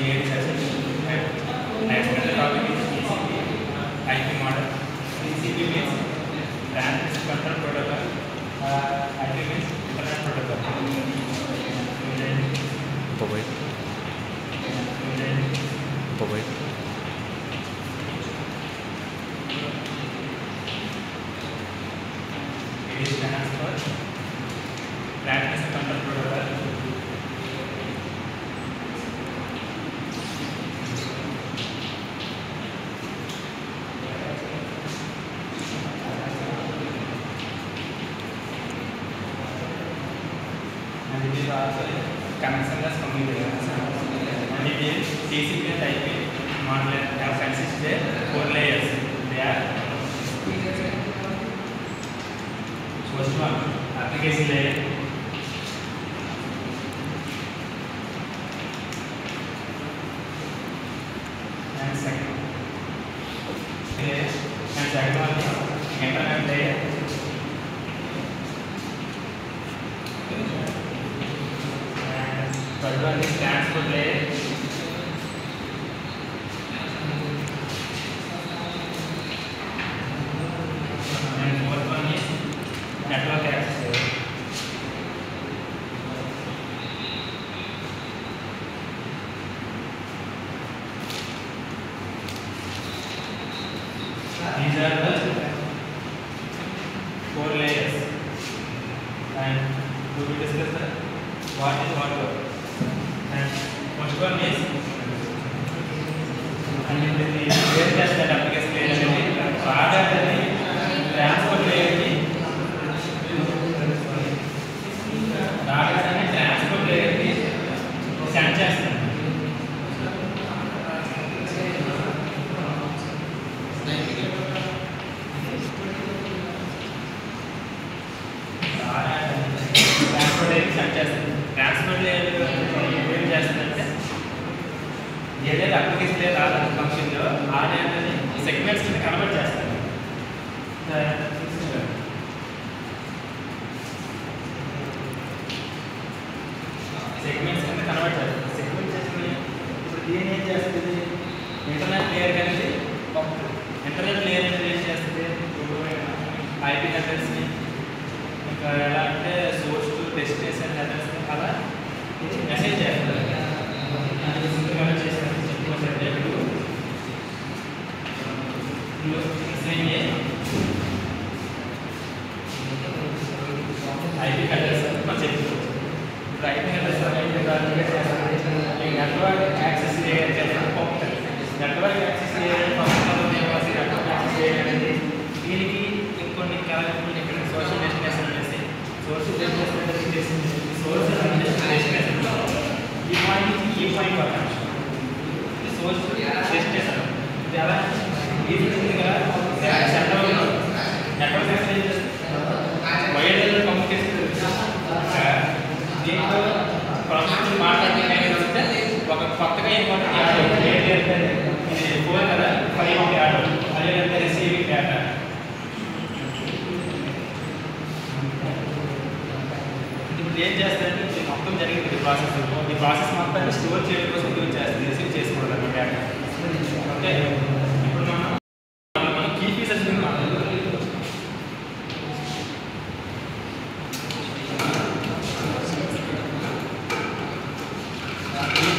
CAD session. Next topic is TCP IP model. TCP means Transmission Control Protocol. IP means Internet Protocol. It stands for Transmission Control Protocol. And it is also connectionless communication. And it is TCP and IP model have consisted 4 layers. They are first one application layer, and second layer, and second one is internet layer, and third one is transport layer, and fourth one is network access layer. These are the 4 layers, and we will discuss what is what work. And first one is, and it is the where does that application layer transport layer ki transport layer ki send chestam. Transfer layer ఏం చేస్తుందంటే ఏదైతే application layer Aadhaar ఫంక్షన్లో ఆ డేటాని segments కింద convert చేస్తారు. Segments కింద convert చేస్తారు. సెగ్మెంట్ చేసి ఇప్పుడు దీని ఏం చేస్తుంది, ఇంటర్నెట్ లేయర్ అనేది ఇంటర్నెట్ లేయర్ అనేది ఏం చేస్తుంది, ఐపీ అడ్రస్ని ఇంకా ఎలా అంటే సోర్స్ టు డెస్టినేషన్ అడ్రస్ అలా మెసేజ్ చేస్తారు. కనెక్ట్ చేశారు ఐపీ అడ్రస్ మనం చెప్పుకోవచ్చు. ఇప్పుడు IP address network access layer network access layer network access layer అనేది దీనికి ఇంకొన్ని కలెక్ట్ ఇక్కడ సోషల్ డెస్టినేషన్ అనేసి సోర్స్ డెస్టినేషన్ సోర్స్ డెస్టినేషన్ ఈ పాయింట్ ఈ పాయింట్ వరకు సోర్స్ డెస్టినేషన్ ఇది ఎలా ఇది కదా నెట్వర్క్ యాక్సెస్ వైర్లెస్ కమ్యూనికేషన్ దీంట్లో ప్రొఫెషనల్ మాట్లాడుతుంటే ఒక కొత్తగా ఇంపార్టెంట్ యాడ్ ఇది 4 కదా 5 యాడ్ అదేవిధంగా రిసీవింగ్ డేటా. ఇప్పుడు ఏం చేస్తారంటే ఇది మొత్తం జరిగింది ఈ ప్రాసెస్ మొత్తాన్ని స్టోర్ చేయడం కోసం యూజ్ చేస్తుంది, రిసీవ్ చేసుకోవడం డేటా. ఓకే, ఇప్పుడు మనం కీ ఫీచర్స్ గురించి మాట్లాడుతున్నాం. ఈ